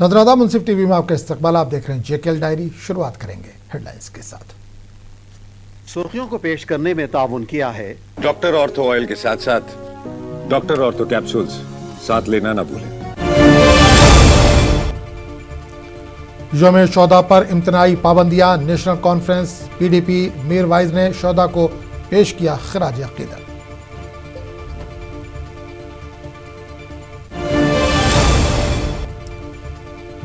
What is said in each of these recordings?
نظرادہ منصف T V میں آپ کا استقبال. آپ دیکھ رہے ہیں JKL ڈائری. شروعات کریں گے ہیڈ لائنز کے ساتھ. سرخیوں کو پیش کرنے میں تعاون کیا ہے. ڈاکٹر آرتھو آئل کے ساتھ ساتھ ڈاکٹر آرتھو کیپسولز ساتھ لینا نہ بھولیں. یوم شہداء پر امتناعی پابندیاں. نیشنل کانفرنس PDP میر وائز نے شہداء کو پیش کیا خراج عقیدت.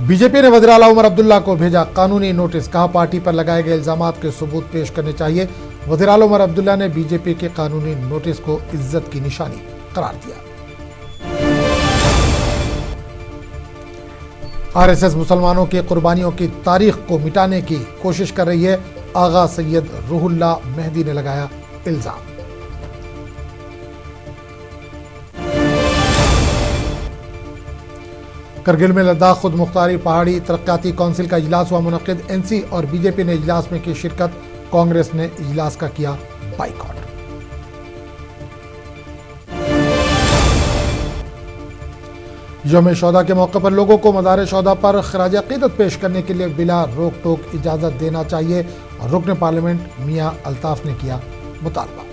BJP نے وزیر اعلیٰ عمر عبداللہ کو بھیجا قانونی نوٹس. کہا پارٹی پر لگائے گئے الزامات کے ثبوت پیش کرنے چاہیے. وزیر اعلیٰ عمر عبداللہ نے BJP کے قانونی نوٹس کو عزت کی نشانی قرار دیا. RSS مسلمانوں کی قربانیوں کی تاریخ کو مٹانے کی کوشش کر رہی ہے. آغا سید روح اللہ مہدی نے لگایا الزام. کرگل میں لداخ خود مختاری پہاڑی ترقیاتی کونسل کا اجلاس ہوا منعقد. NC اور BJP نے اجلاس میں کی شرکت. کانگریس نے اجلاس کا کیا بائیکاٹ. یوم شہداء کے موقع پر لوگوں کو مزار شہداء پر خراج عقیدت پیش کرنے کے لیے بلا روک ٹوک اجازت دینا چاہیے. رکن پارلیمنٹ میاں الطاف نے کیا مطالبہ.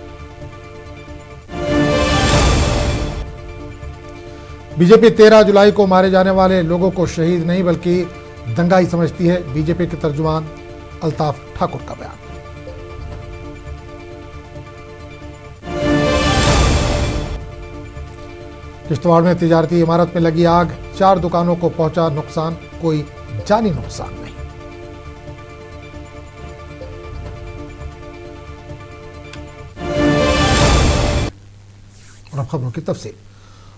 BJP 13 جولائی کو مارے جانے والے لوگوں کو شہید نہیں بلکہ دنگائی سمجھتی ہے. BJP کے ترجمان الطاف ٹھاکر کا بیان. کشتواڑ میں تجارتی عمارت میں لگی آگ. 4 دکانوں کو پہنچا نقصان. کوئی جانی نقصان نہیں. اور اب خبروں کی تفصیل.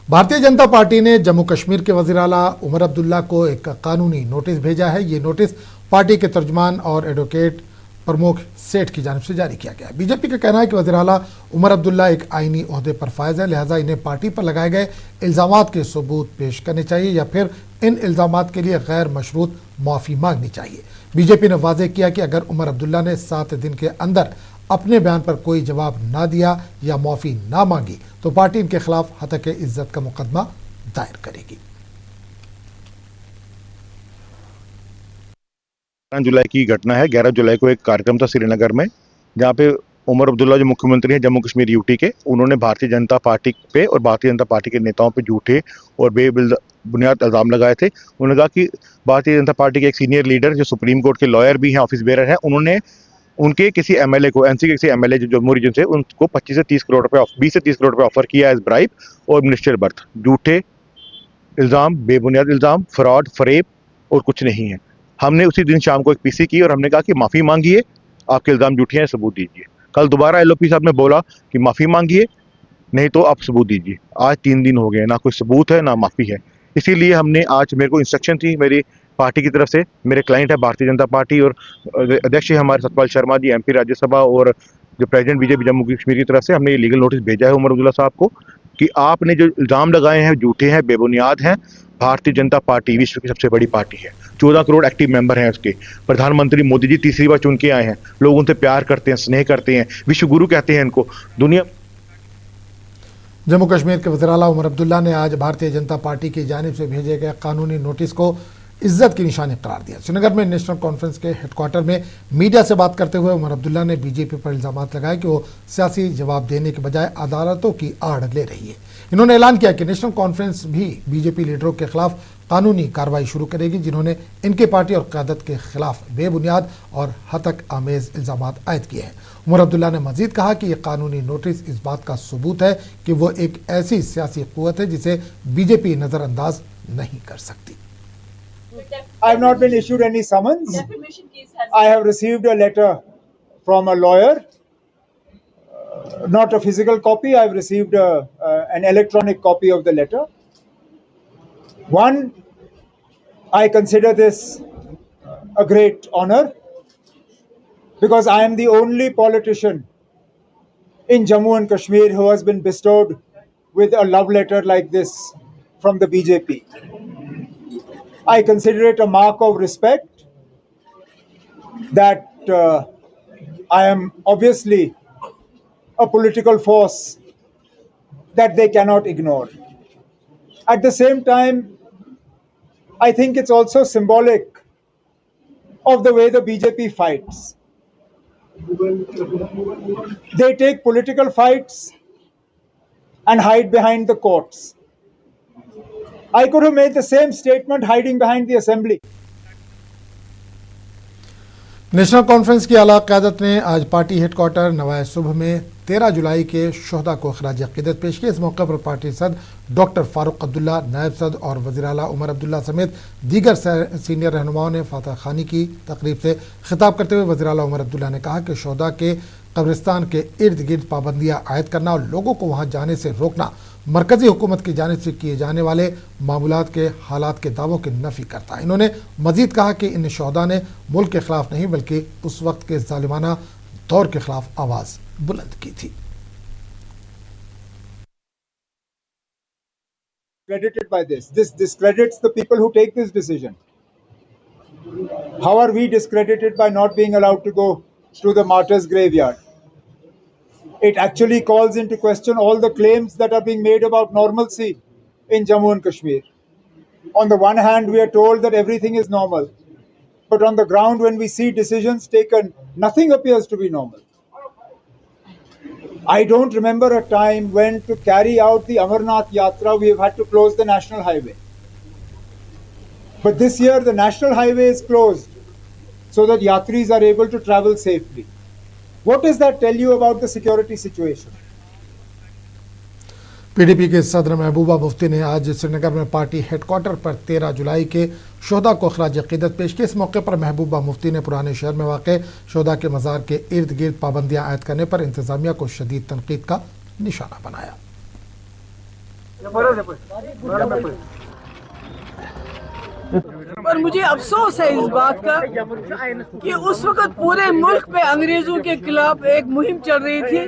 بھارتیہ جنتا پارٹی نے جموں کشمیر کے وزیر اعلیٰ عمر عبداللہ کو ایک قانونی نوٹس بھیجا ہے. یہ نوٹس پارٹی کے ترجمان اور ایڈوکیٹ پرموکھ سیٹھ کی جانب سے جاری کیا گیا ہے. BJP کا کہنا ہے کہ وزیر اعلیٰ عمر عبداللہ ایک آئینی عہدے پر فائز ہیں، لہٰذا انہیں پارٹی پر لگائے گئے الزامات کے ثبوت پیش کرنے چاہیے یا پھر ان الزامات کے لیے غیر مشروط معافی مانگنی چاہیے. BJP نے واضح کیا کہ اگر عمر عبداللہ نے 7 دن کے اندر اپنے بیان پر کوئی جواب نہ دیا یا معافی نہ مانگی تو پارٹی ان کے خلاف ہتک عزت کا مقدمہ دائر کرے گی. 11 جولائی کی گھٹنا ہے. 11 جولائی کو ایک کارکرم تھا سری نگر میں جہاں پہ عمر عبداللہ جو مکھیہ منتری ہیں جموں کشمیر UT کے، انہوں نے بھارتیہ جنتا پارٹی پہ اور بھارتیہ جنتا پارٹی کے نیتاؤں پہ جھوٹے اور بے بنیاد الزام لگائے تھے. انہوں نے کہا کہ بھارتیہ جنتا پارٹی کے ایک سینئر لیڈر جو سپریم کورٹ کے لائر بھی ہیں، آفس بیرر ہیں، انہوں نے ان کے کسی MLA کو NC کے کسی MLA جو جموں ریجن سے ان کو 25 سے 30 کروڑ روپے 20 سے 30 کروڑ روپے آفر کیا ایز برائب اور منسٹر برتھ. جھوٹے الزام، بے بنیاد الزام، فراڈ، فریب اور کچھ نہیں ہے. ہم نے اسی دن شام کو ایک PC کی اور ہم نے کہا کہ معافی مانگیے، آپ کے الزام جھوٹے ہیں، ثبوت دیجیے. کل دوبارہ LOP صاحب نے بولا کہ معافی مانگیے نہیں تو آپ ثبوت دیجیے. آج 3 دن ہو گئے، نہ کوئی ثبوت ہے نہ معافی ہے. اسی لیے ہم نے آج، میرے کو انسٹرکشن تھی میری پارٹی کی طرف سے، میرے کلائنٹ ہے بھارتیہ جنتا پارٹی اور ادھیکش ہمارے ستپال شرما جی MP راجیہ سبھا اور جو پریزیڈنٹ BJP جموں کشمیر کی طرف سے، ہم نے یہ لیگل نوٹس بھیجا ہے عمر عبداللہ صاحب کو کہ آپ نے جو الزام لگائے ہیں جھوٹے ہیں، بے بنیاد ہیں. بھارتیہ جنتا پارٹی وشو کی سب سے بڑی پارٹی ہے. 14 کروڑ ایکٹیو ممبر ہیں اس کے. پردھان منتری مودی جی تیسری بار چن کے آئے ہیں. لوگ ان سے پیار کرتے ہیں، سنیہ کرتے ہیں، وشو گرو کہتے ہیں ان کو. دنیا جموں کشمیر کے وزیر اعلیٰ عمر عبداللہ نے آج بھارتیہ جنتا پارٹی کی جانب سے بھیجے گئے قانونی نوٹس کو عزت کی نشانی قرار دیا. سری نگر میں نیشنل کانفرنس کے ہیڈ کوارٹر میں میڈیا سے بات کرتے ہوئے عمر عبداللہ نے BJP پر الزامات لگائے کہ وہ سیاسی جواب دینے کے بجائے عدالتوں کی آڑ لے رہی ہے. انہوں نے اعلان کیا کہ نیشنل کانفرنس بھی BJP لیڈروں کے خلاف قانونی کارروائی شروع کرے گی جنہوں نے ان کی پارٹی اور قیادت کے خلاف بے بنیاد اور ہتک آمیز الزامات عائد کیے ہیں. عمر عبداللہ نے مزید کہا کہ یہ قانونی نوٹس اس بات کا ثبوت ہے کہ وہ ایک ایسی سیاسی قوت ہے جسے BJP نظر انداز نہیں کر سکتی. I have not been issued any summons. I have received a letter from a lawyer, not a physical copy. I have received an electronic copy of the letter. One, I consider this a great honor because I am the only politician in Jammu and Kashmir who has been bestowed with a love letter like this from the BJP. I consider it a mark of respect that I am obviously a political force that they cannot ignore. At the same time, I think it's also symbolic of the way the BJP fights. They take political fights and hide behind the courts. I could have made the same statement hiding behind the assembly. National conference की आला क़यादत ने आज party headquarter नवाए सुबह में 13 जुलाई के शहदा को खराज अक़ीदत पेश की। इस मौके पर पार्टी सदर डॉक्टर फारूक अब्दुल्ला, नायब सदर और वज़ीर आला उमर अब्दुल्ला समेत दीगर सीनियर रहनुमाओं ने फातह खानी की तकरीब से खिताब करते हुए वज़ीर आला उमर अब्दुल्ला ने कहा कि शहदा के कब्रिस्तान के इर्द गिर्द पाबंदियाँ आयद करना और लोगों को वहाँ जाने से रोकना मरकज़ी हुकूमत की जानिब से किए जाने वाले मामूलात के हालात के दावों की नफ़ी करता है। इन्होंने मज़ीद कहा कि इन शहदा ने मुल्क के ख़िलाफ़ नहीं बल्कि उस वक्त के ज़ालिमाना दौर के ख़िलाफ़ आवाज़ बुलंद की थी। Credited by this. This discredits the people who take this decision. How are we discredited by not being allowed to go to the martyrs' graveyard? It actually calls into question all the claims that are being made about normalcy in Jammu and Kashmir. On the one hand, we are told that everything is normal, but on the ground, when we see decisions taken, nothing appears to be normal. I don't remember a time when, to carry out the Amarnath Yatra, we have had to close the national highway. But this year, the national highway is closed so that Yatris are able to travel safely. What does that tell you about the security situation? PDP के सदर महबूबा मुफ्ती ने आज श्रीनगर में party headquarter पर 13 जुलाई के शहदा को खराज अक़ीदत पेश की। इस मौके पर महबूबा मुफ्ती ने पुराने शहर में वाक़ शहदा के मज़ार के इर्द गिर्द पाबंदियाँ आयद करने पर इंतज़ामिया को शदीद तनकीद का निशाना बनाया। पर मुझे अफसोस है इस बात का कि उस वक्त पूरे मुल्क पे अंग्रेजों के खिलाफ एक मुहिम चल रही थी,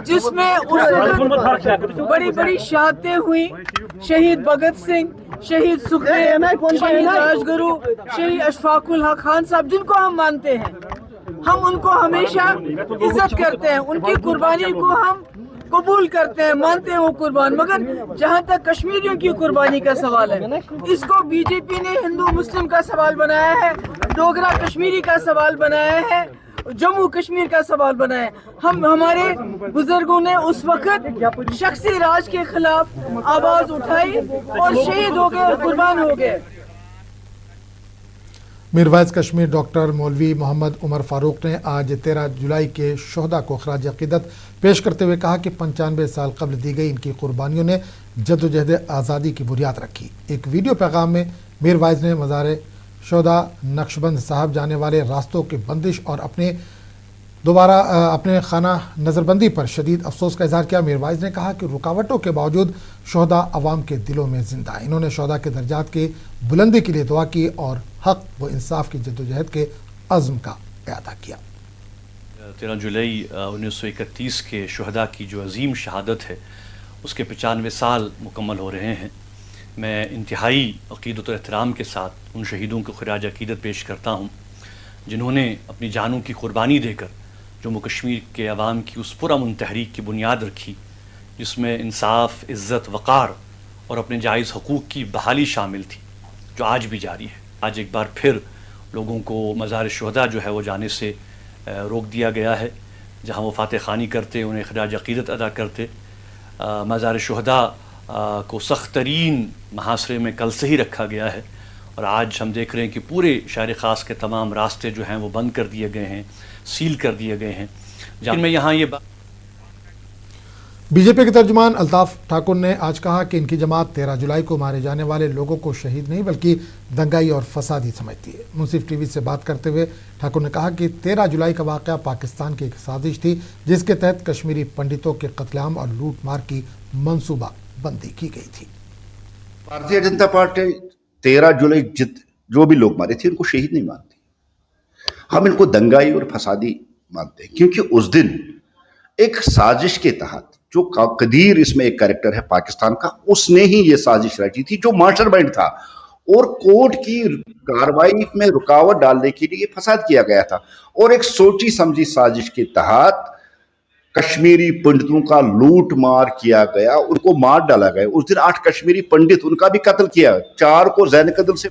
जिसमें उस वक्त बड़ी बड़ी शहादतें हुई। शहीद भगत सिंह, शहीद सुखदेव, शहीद राजगुरु, शहीद अशफाकुल हक खान साहब, जिनको हम मानते हैं, हम उनको हमेशा इज्जत करते हैं, उनकी कुर्बानी को हम कबूल करते हैं, मानते हैं वो कुर्बान। मगर जहाँ तक कश्मीरियों की कुर्बानी का सवाल है, इसको बीजेपी ने हिंदू मुस्लिम का सवाल बनाया है, डोगरा कश्मीरी का सवाल बनाया है, जम्मू कश्मीर का सवाल बनाया है। हमारे बुजुर्गों ने उस वक्त शख्सी राज के खिलाफ आवाज उठाई और शहीद हो गए और कुर्बान हो गए। मीरवाइज कश्मीर डॉक्टर मौलवी मोहम्मद उमर फारूक ने आज 13 जुलाई के शहदा को खराज अक़ीदत पेश करते हुए कहा कि 95 साल कबल दी गई इनकी कुर्बानियों ने जद्दोजहद आज़ादी की बुनियाद रखी। एक वीडियो पैगाम में मीरवाइज ने मज़ार शहदा नक्शबंद साहब जाने वाले रास्तों की बंदिश और अपने खाना नज़रबंदी पर शदीद अफसोस का इजहार किया। मीरवाइज ने कहा कि रुकावटों के बावजूद शहदा अवाम के दिलों में जिंदा है। इन्होंने शहदा के दर्जात की बुलंदी के लिए दुआ की और हक व इंसाफ की जद्दोजहद के अज़्म का इआदा किया। 13 जुलाई 1931 के शहदा की जो अजीम शहादत है, उसके 95 साल मुकम्मल हो रहे हैं। मैं इंतहाई अक़ीदत और एहतराम के साथ उन शहीदों को खराज अक़ीदत पेश करता हूँ, जिन्होंने अपनी जानों की कुर्बानी देकर जम्मू कश्मीर के अवाम की उस पुरअमन तहरीक की बुनियाद रखी, जिसमें इंसाफ, इज़्ज़त, वक़ार और अपने जायज़ हकूक़ की बहाली शामिल थी, जो आज भी जारी है। आज एक बार फिर लोगों को मज़ार शहदा जो है वो जाने से रोक दिया गया है, जहाँ वो फातह खानी करते, उन्हें खराज अक़ीदत अदा करते। मज़ार शहदा को सख्त तरीन मुहासरे में कल से ही रखा गया है और आज हम देख रहे हैं कि पूरे शहर ख़ास के तमाम रास्ते जो हैं वो बंद कर दिए गए हैं, सील कर दिए गए हैं। जहाँ मैं यहाँ ये बीजेपी के तर्जुमान अल्ताफ़ ठाकुर ने आज कहा कि इनकी जमात 13 जुलाई को मारे जाने वाले लोगों को शहीद नहीं बल्कि दंगाई और फसादी समझती है। मुंसिफ टीवी से बात करते हुए ठाकुर ने कहा कि 13 जुलाई का वाक़या पाकिस्तान की एक साजिश थी, जिसके तहत कश्मीरी पंडितों के कत्लेआम और लूट मार की मंसूबा बंदी की गई थी। भारतीय जनता पार्टी 13 जुलाई जो भी लोग मारे थे, इनको शहीद नहीं मानती, हम इनको दंगाई और फसादी मानते हैं, क्योंकि उस दिन एक साजिश के तहत जो कदीर इसमें एक कैरेक्टर है पाकिस्तान का, उसने ही ये साजिश रची थी, जो मास्टरमाइंड था और कोर्ट की कार्रवाई में रुकावट डालने के लिए फसाद किया गया था और एक सोची समझी साजिश के तहत कश्मीरी पंडितों का लूट मार किया गया, उनको मार डाला गया। उस दिन 8 कश्मीरी पंडित, उनका भी कत्ल किया, 4 को जैन कत्ल से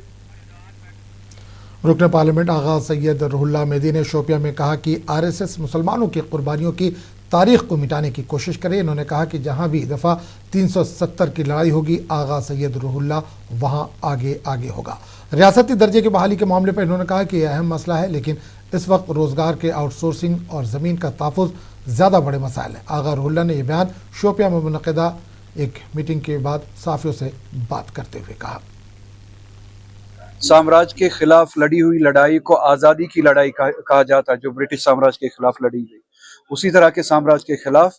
रुकन पार्लियामेंट आगा सैयद रुहुल्ला मेहदी ने शोपिया में कहा कि आरएसएस मुसलमानों की कुर्बानियों की तारीख को मिटाने की कोशिश करे। इन्होंने कहा कि जहां भी दफ़ा 370 की लड़ाई होगी आगा सैयद रुहुल्ला वहां आगे आगे होगा। रियासती दर्जे की बहाली के मामले पर इन्होंने कहा कि यह अहम मसला है, लेकिन इस वक्त रोज़गार के आउटसोर्सिंग और ज़मीन का तहफ़्फ़ुज़ ज़्यादा बड़े मसाइल हैं। आगा रुहुल्ला ने यह बयान शोपिया में मुनक़िदा एक मीटिंग के बाद साफ़ियों से बात करते हुए कहा। साम्राज्य के खिलाफ लड़ी हुई लड़ाई को आज़ादी की लड़ाई कहा जाता है, जो ब्रिटिश साम्राज्य के खिलाफ लड़ी गई। उसी तरह के साम्राज्य के खिलाफ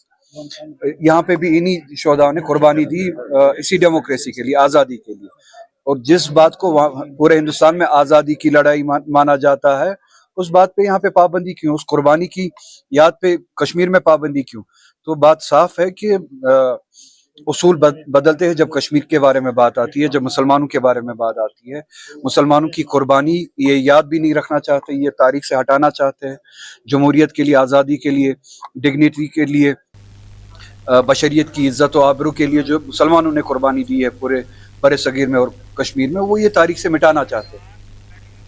यहाँ पे भी इन्हीं शोधाओं ने कुर्बानी दी इसी डेमोक्रेसी के लिए, आज़ादी के लिए। और जिस बात को पूरे हिंदुस्तान में आज़ादी की लड़ाई माना जाता है, उस बात पे यहाँ पे पाबंदी क्यों, उस कुर्बानी की याद पे कश्मीर में पाबंदी क्यों? तो बात साफ है कि उसूल बदलते हैं जब कश्मीर के बारे में बात आती है, जब मुसलमानों के बारे में बात आती है। मुसलमानों की कुर्बानी ये याद भी नहीं रखना चाहते, ये तारीख से हटाना चाहते हैं। जमहूरियत के लिए, आज़ादी के लिए, डिग्निटी के लिए, बशरियत की इज्जत और आबरू के लिए जो मुसलमानों ने कुर्बानी दी है पूरे बड़े सगीर में और कश्मीर में, वो ये तारीख से मिटाना चाहते हैं।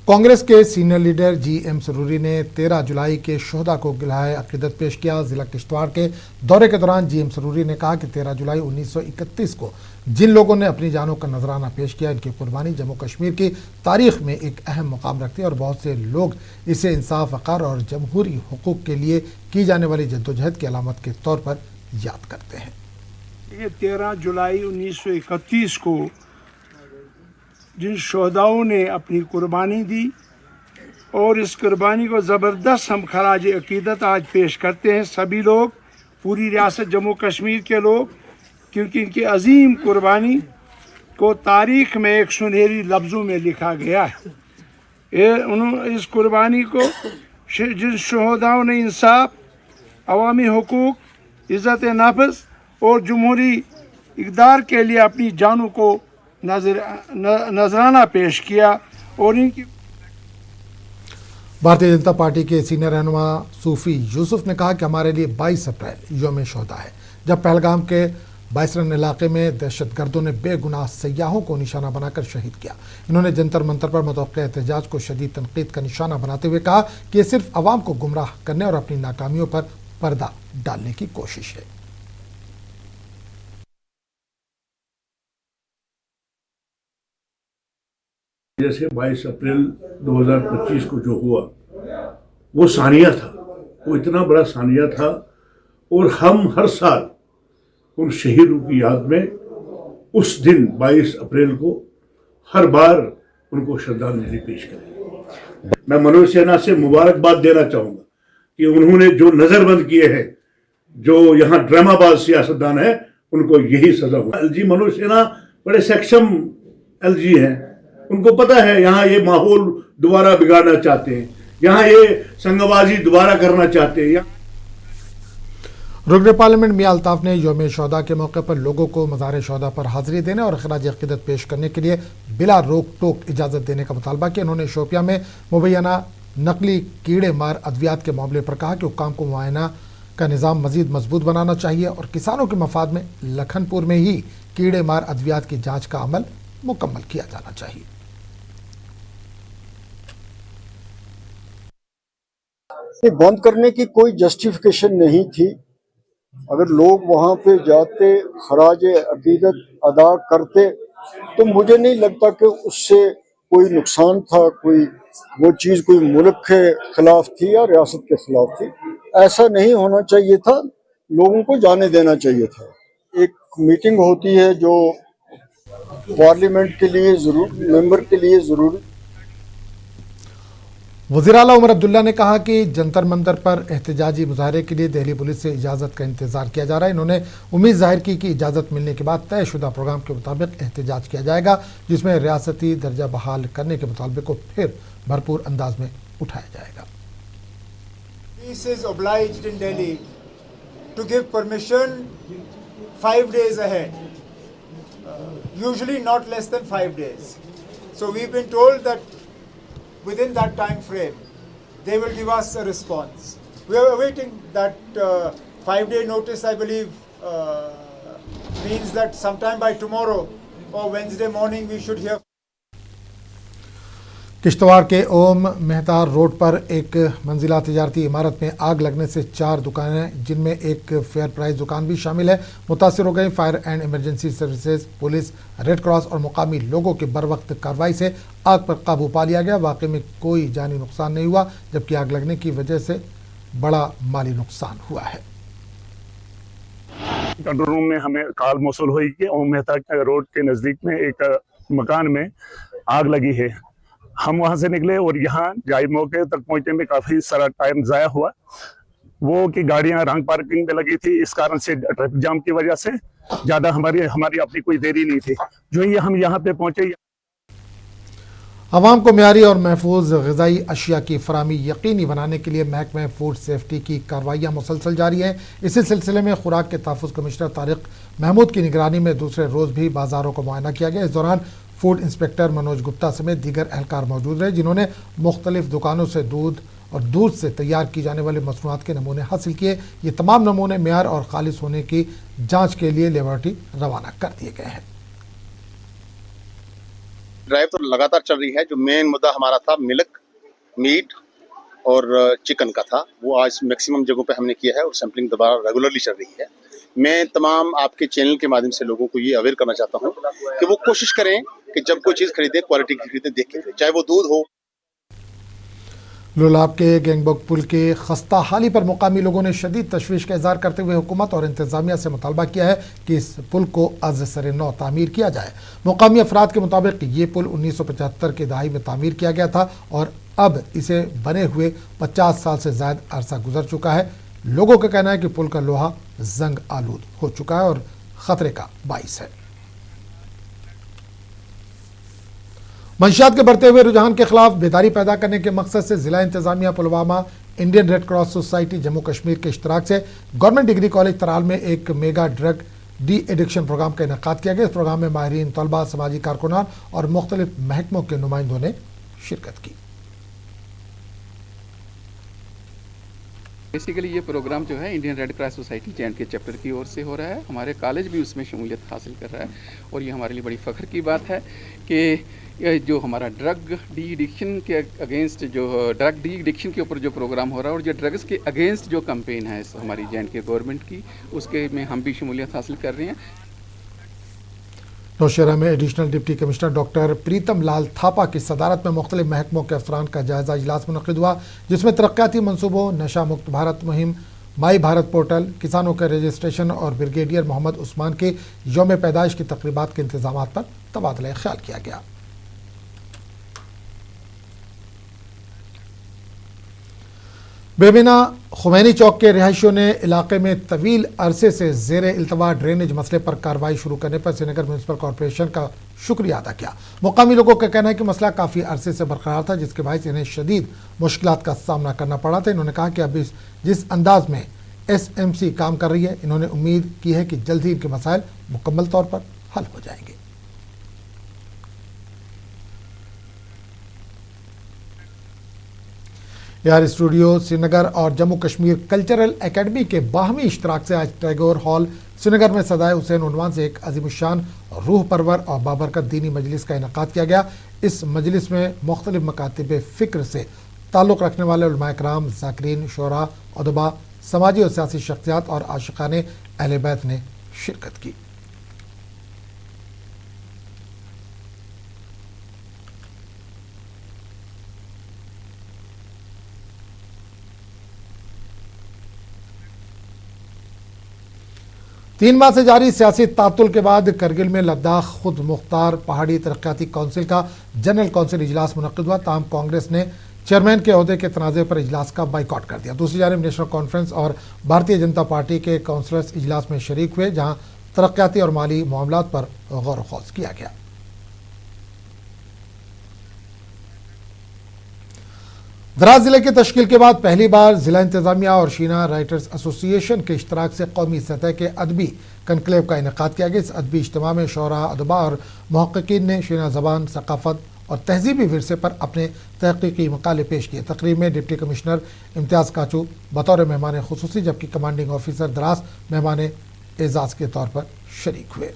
कांग्रेस के सीनियर लीडर GM सरूरी ने 13 जुलाई के शोहदा को गिलाए अकीदत पेश किया। जिला किश्तवाड़ के दौरे के दौरान GM सरूरी ने कहा कि 13 जुलाई 1931 को जिन लोगों ने अपनी जानों का नजराना पेश किया, इनकी कुर्बानी जम्मू कश्मीर की तारीख में एक अहम मुकाम रखती है और बहुत से लोग इसे इंसाफ, वक़ार और जमहूरी हुकूक के लिए की जाने वाली जद्दोजहद की अलामत के तौर पर याद करते हैं। 13 जुलाई 1931 को जिन शोहदाओं ने अपनी कुर्बानी दी और इस कुर्बानी को ज़बरदस्त हम खराज अकीदत आज पेश करते हैं, सभी लोग, पूरी रियासत जम्मू कश्मीर के लोग, क्योंकि इनकी अजीम कुर्बानी को तारीख़ में एक सुनहरी लफ्ज़ों में लिखा गया है। इस कुर्बानी को जिन शोहदाओं ने इंसाफ, अवामी हुकूक, इज़्ज़त नफ्स और जमहूरी इक़दार के लिए अपनी जानों को नजराना पेश किया और इनकी भारतीय जनता पार्टी के सीनियर रहनुमा सूफी यूसुफ ने कहा कि हमारे लिए 22 अप्रैल यौम शोहदा है, जब पहलगाम के बाइसरन इलाके में दहशतगर्दों ने बेगुनाह सयाहों को निशाना बनाकर शहीद किया। इन्होंने जंतर मंतर पर मुतवक्किअ एहतजाज को शदीद तनकीद का निशाना बनाते हुए कहा कि ये सिर्फ अवाम को गुमराह करने और अपनी नाकामियों पर पर्दा डालने की कोशिश है। जैसे 22 अप्रैल 2025 को जो हुआ वो सानिया था, वो इतना बड़ा सानिया था और हम हर साल उन शहीदों की याद में उस दिन 22 अप्रैल को हर बार उनको श्रद्धांजलि पेश करें। मैं मनोज सिन्हा से मुबारकबाद देना चाहूँगा कि उन्होंने जो नज़रबंद किए हैं, जो यहाँ ड्रामाबाज सियासतदान है, उनको यही सजा हुआ। LG मनोज सिन्हा बड़े सक्षम LG हैं, उनको पता है यहाँ ये माहौल दोबारा बिगाड़ना चाहते हैं, यहाँ ये संगबाजी दोबारा करना चाहते हैं। रुकन पार्लियामेंट मियां अल्ताफ ने यौम शोहदा के मौके पर लोगों को मज़ार शोहदा पर हाजिरी देने और खराज अक़ीदत पेश करने के लिए बिला रोक टोक इजाज़त देने का मुतालबा किया। इन्होंने शोपिया में मुबैना नकली कीड़े मार अद्वियात के मामले पर कहा कि हुक्काम को मुआयना का निज़ाम मज़ीद मजबूत बनाना चाहिए और किसानों के मफाद में लखनपुर में ही कीड़े मार अद्वियात की जाँच का अमल मुकम्मल किया जाना चाहिए। बंद करने की कोई जस्टिफिकेशन नहीं थी। अगर लोग वहां पे जाते, खराज अकीदत अदा करते, तो मुझे नहीं लगता कि उससे कोई नुकसान था, कोई वो चीज़ कोई मुल्क के खिलाफ थी या रियासत के खिलाफ थी। ऐसा नहीं होना चाहिए था, लोगों को जाने देना चाहिए था। एक मीटिंग होती है जो पार्लियामेंट के लिए मेंबर के लिए ज़रूरी। वज़ीर आला उमर अब्दुल्ला ने कहा कि जंतर मंतर पर एहतजाजी मुजाहरे के लिए दिल्ली पुलिस से इजाज़त का इंतज़ार किया जा रहा है। इन्होंने उम्मीद जाहिर की कि इजाज़त मिलने के बाद तयशुदा प्रोग्राम के मुताबिक एहतजाज किया जाएगा, जिसमें रियासती दर्जा बहाल करने के मुतालबे को फिर भरपूर अंदाज में उठाया जाएगा। Police is obliged in Delhi to give permission 5 days ahead, usually not less than 5 days. So we've been told that within that time frame, they will give us a response. We are awaiting that 5-day notice. I believe means that sometime by tomorrow or Wednesday morning we should hear. Kishtwar के ओम Mehta road पर एक मंजिला तजारती इमारत में आग लगने से 4 दुकानें जिनमें एक फेयर प्राइस दुकान भी शामिल है मुतासर हो गई। Fire and emergency services, police, red cross और मुकामी लोगों की बरवक्त कार्रवाई से आग पर काबू पा लिया गया। वाकई में कोई जानी नुकसान नहीं हुआ, जबकि आग लगने की वजह से बड़ा माली नुकसान हुआ है। कंट्रोल रूम में हमें कॉल मौसूल हुई कि ओम मेहता रोड के नज़दीक में एक मकान में आग लगी है। हम वहां से निकले और यहाँ जाए मौके तक पहुंचने में काफ़ी सारा टाइम ज़ाया हुआ। वो कि गाड़ियाँ रंग पार्किंग में लगी थी, इस कारण से ट्रैफिक जाम की वजह से ज़्यादा हमारी अपनी कोई देरी नहीं थी। जो ही हम यहाँ पे पहुंचे, आवाम को म्यारी और महफूज ग़िज़ाई अशिया की फराहमी यकीनी बनाने के लिए महकमा फूड सेफ्टी की कार्रवाइयाँ मुसलसल जारी हैं। इसी सिलसिले में खुराक के तहफ़्फ़ुज़ कमिश्नर तारिक महमूद की निगरानी में दूसरे रोज़ भी बाज़ारों को मुआयना किया गया। इस दौरान फूड इंस्पेक्टर मनोज गुप्ता समेत दीगर एहलकार मौजूद रहे, जिन्होंने मुख्तलिफ दुकानों से दूध से तैयार की जाने वाली मसनूआत के नमूने हासिल किए। ये तमाम नमूने मेयार और खालिस होने की जाँच के लिए लेबॉरेटरी रवाना कर दिए गए हैं। ड्राइव तो लगातार चल रही है। जो मेन मुद्दा हमारा था मिल्क, मीट और चिकन का था, वो आज मैक्सिमम जगहों पे हमने किया है और सैम्पलिंग दोबारा रेगुलरली चल रही है। मैं तमाम आपके चैनल के माध्यम से लोगों को ये अवेयर करना चाहता हूँ कि वो कोशिश करें कि जब कोई चीज़ खरीदें क्वालिटी की खरीदें, देख के, चाहे वो दूध हो। लोलाब के गैंगबोक पुल के खस्ता हाली पर मुकामी लोगों ने शदीद तशवीश का इज़हार करते हुए हुकूमत और इंतज़ामिया से मुतालबा किया है कि इस पुल को अज़ सर नौ तामीर किया जाए। मुकामी अफराद के मुताबिक ये पुल 1975 की दहाई में तामीर किया गया था और अब इसे बने हुए 50 साल से ज़्यादा अरसा गुजर चुका है। लोगों का कहना है कि पुल का लोहा जंग आलूद हो चुका है और ख़तरे का बाइस है। मंशियात के बढ़ते हुए रुझान के खिलाफ बेदारी पैदा करने के मकसद से जिला इंतजामिया Pulwama, Indian red cross society Jammu Kashmir के इश्तराक से गवर्नमेंट डिग्री कॉलेज तराल में एक mega drug de addiction programme का इनेकाद किया गया। इस प्रोग्राम में माहिरीन, तलबा, समाजी कारकुनान और मुख्तलिफ महकमों के नुमाइंदों ने शिरकत की। बेसिकली ये प्रोग्राम जो है Indian red cross society जे&के chapter की ओर से हो रहा है। हमारे कॉलेज भी उसमें शमूलियत हासिल कर रहा है और ये हमारे लिए बड़ी फ़ख्र की बात है कि जो हमारा ड्रग डी एडिक्शन के अगेंस्ट, जो ड्रग डी एडिक्शन के ऊपर जो प्रोग्राम हो रहा है और जो ड्रग्स के अगेंस्ट जो कैंपेन है हमारी जे&के गवर्नमेंट की, उसके में हम भी शमूलियत हासिल कर रहे हैं। नौशहरा में एडिशनल डिप्टी कमिश्नर डॉक्टर प्रीतम लाल थापा की सदारत में मुख्तलिफ महकमों के अफसरान का जायजा इजलास मुनक़िद हुआ, जिसमें तरक्याती मनसूबों, नशा मुक्त भारत मुहिम, माई भारत पोर्टल, किसानों के रजिस्ट्रेशन और ब्रिगेडियर मोहम्मद उस्मान के यौम पैदाइश की तकरीबात के इंतजाम पर तबादला ख्याल किया गया। बेमिना खुमैनी चौक के रिहायशियों ने इलाके में तवील अरसे से ज़ेर इल्तवा ड्रेनेज मसले पर कार्रवाई शुरू करने पर श्रीनगर म्यूनसिपल कॉरपोरेशन का शुक्रिया अदा किया। मुकामी लोगों का कहना है कि मसला काफ़ी अरसे से बरकरार था, जिसके बायस इन्हें शदीद मुश्किलात का सामना करना पड़ा था। इन्होंने कहा कि अब जिस अंदाज में SMC काम कर रही है, इन्होंने उम्मीद की है कि जल्द ही इनके मसाइल मुकम्मल तौर पर हल हो जाएंगे। यार स्टूडियो श्रीनगर और जम्मू कश्मीर कल्चरल एकेडमी के बाहमी इश्तराक से आज टैगोर हॉल श्रीनगर में सदाए हुसैन उन्वान से एक अजीमुशान रूह परवर और बाबरकत दीनी मजलिस का इनेकाद किया गया। इस मजलिस में मुख्तलिफ मकातिब फ़िक्र से ताल्लुक़ रखने वाले उलमा इकराम, ज़ाकिरीन, शोरा, अदबा, समाजी और सियासी शख्सियात और आशिक़ाने अहले बैत ने शिरकत की। तीन माह से जारी सियासी तातुल के बाद करगिल में लद्दाख खुद मुख्तार पहाड़ी तरक्याती काउंसिल का जनरल काउंसिल इजलास मुनक़िद हुआ। ताहम कांग्रेस ने चेयरमैन के अहदे के तनाज़े पर इजलास का बाइकआउट कर दिया। दूसरी जानिब नेशनल कॉन्फ्रेंस और भारतीय जनता पार्टी के काउंसलर्स इजलास में शरीक हुए, जहाँ तरक्याती और माली मामलात पर गौर ख़ौज़ किया गया। द्रास जिले की तश्कील के बाद पहली बार जिला इंतजामिया और शीना राइटर्स एसोसिएशन के इश्तराक से कौमी सतह के अदबी कनक्लेव का इनेकाद किया गया। इस अदबी इज्तिमा में शोरा, अदबा और मुहक्किकीन ने शीना ज़बान, सकाफ़त और तहजीबी विरसे पर अपने तहक़ीक़ी मकाले पेश किए। तकरीब में डिप्टी कमिश्नर इम्तियाज़ काचू बतौर मेहमान खुसूसी, जबकि कमांडिंग ऑफिसर द्रास मेहमान एजाज़ के तौर पर शरीक हुए।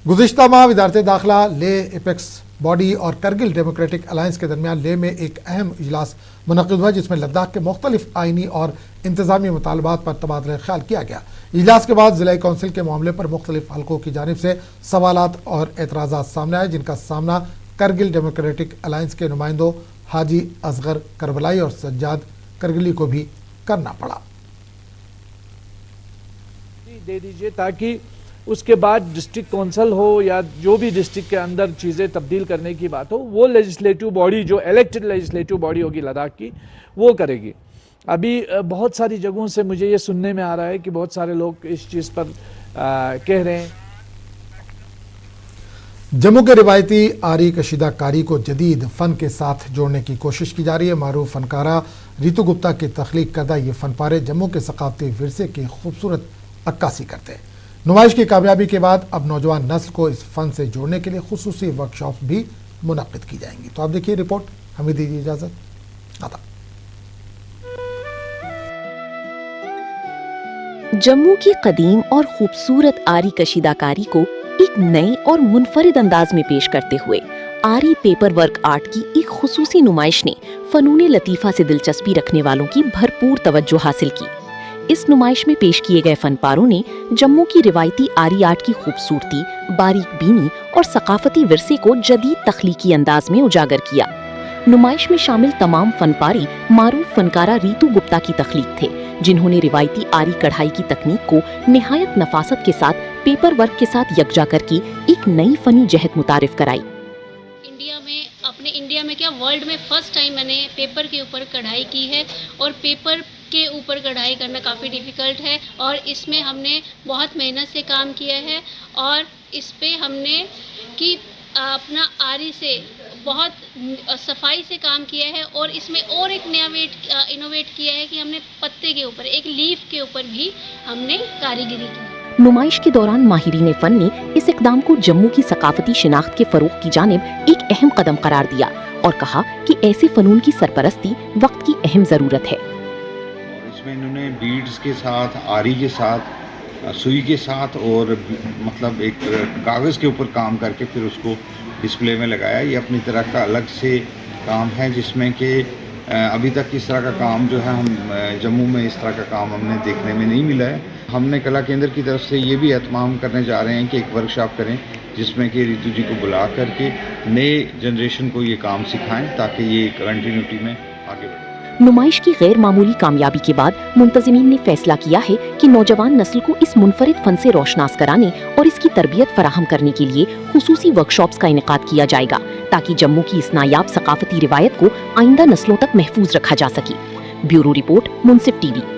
गुज़िश्ता माह वज़ारत दाखिला ले एपेक्स बॉडी और करगिल डेमोक्रेटिक अलायंस के दरमियान ले में एक अहम इजलास मुनक़िद हुआ, जिसमें लद्दाख के मुख्तलिफ आइनी और इंतज़ामी मुतालबात पर तबादला ख्याल किया गया। इजलास के बाद ज़िला कौंसिल के मामले पर मुख्तलिफ हलकों की जानिब से सवालात और एतराज़ात सामने आए, जिनका सामना करगिल डेमोक्रेटिक अलायंस के नुमाइंदों हाजी असगर करबलाई और सज्जाद करगिली को भी करना पड़ा। दे दीजिए ताकि उसके डिस्ट्रिक्ट डिस्ट्रिक्ट कौंसिल हो या जो भी डिस्ट्रिक्ट के अंदर चीज़ें तब्दील करने की बात हो, वो लेजिस्लेटिव बॉडी जो इलेक्टेड लेजिस्लेटिव बॉडी होगी लद्दाख की, वो करेगी। अभी बहुत सारी जगहों से मुझे ये सुनने में आ रहा है कि बहुत सारे लोग इस चीज़ पर कह रहे हैं। जम्मू के रिवायती आरी कशीदाकारी को जदीद फ़न के साथ जोड़ने की कोशिश की जा रही है। मारूफ फनकारा रितु गुप्ता के तख्लीक करदा ये फ़न पारे जम्मू के सकाफती विरसे की खूबसूरत अक्कासी करते हैं। नुमाइश की कामयाबी के बाद अब नौजवान नस्ल को इस फ़न से जोड़ने के लिए खुसूसी वर्कशॉप भी मुनक़िद की जाएंगी। तो आप देखिए रिपोर्ट, हमें दीजिए इजाज़त। आता जम्मू की कदीम और खूबसूरत आरी कशीदाकारी को एक नए और मुनफरिद अंदाज में पेश करते हुए आरी पेपर वर्क आर्ट की एक खुसूसी नुमाइश ने फनून लतीफ़ा से दिलचस्पी रखने वालों की भरपूर तवज्जो हासिल की। इस नुमाइश में पेश किए गए फनपारों ने जम्मू की रिवायती आरी आर्ट की खूबसूरती, बारीक बीनी और सकाफती विरसे को जदीद तख्लीकी अंदाज में उजागर किया। नुमाइश में शामिल तमाम फनपारी मारूफ फनकारा रितु गुप्ता की तख्लीक थे, जिन्होंने रिवायती आरी कढ़ाई की तकनीक को निहायत नफासत के साथ पेपर वर्क के साथ यकजा करके एक नई फनी जहत मुतारिफ कराई। इंडिया में क्या वर्ल्ड में फर्स्ट टाइम मैंने पेपर के ऊपर कढ़ाई की है, और पेपर के ऊपर कढ़ाई करना काफ़ी डिफ़िकल्ट है, और इसमें हमने बहुत मेहनत से काम किया है, और इस पे हमने कि अपना आरी से बहुत सफाई से काम किया है, और इसमें और एक नया इनोवेट किया है कि हमने पत्ते के ऊपर, एक लीफ के ऊपर भी हमने कारीगरी की। नुमाइश के दौरान माहिरीन फन ने इस इक़दाम को जम्मू की सकाफती शिनाख्त के फरोग की जानिब एक अहम कदम करार दिया और कहा कि ऐसे फनून की सरपरस्ती वक्त की अहम ज़रूरत है। इसमें इन्होंने बीड्स के साथ, आरी के साथ, सुई के साथ और मतलब एक कागज़ के ऊपर काम करके फिर उसको डिस्प्ले में लगाया। ये अपनी तरह का अलग से काम है, जिसमें कि अभी तक इस तरह का काम जो है हम जम्मू में इस तरह का काम हमने देखने में नहीं मिला है। हमने कला केंद्र की तरफ से ये भी एहतमाम करने जा रहे हैं कि एक वर्कशॉप करें, जिसमें कि रितु जी को बुला करके नए जनरेशन को ये काम सिखाएं, ताकि ये कंटिन्यूटी में आगे बढ़े। नुमाइश की गैर मामूली कामयाबी के बाद मुंतज़िमीन ने फैसला किया है कि नौजवान नस्ल को इस मुनफरिद फन से रोशनास कराने और इसकी तरबियत फराहम करने के लिए खुसूसी वर्कशॉप्स का इनेकाद किया जाएगा, ताकि जम्मू की इस नायाब सकाफती रिवायत को आइंदा नस्लों तक महफूज रखा जा सके। ब्यूरो रिपोर्ट, मुंसिफ टीवी।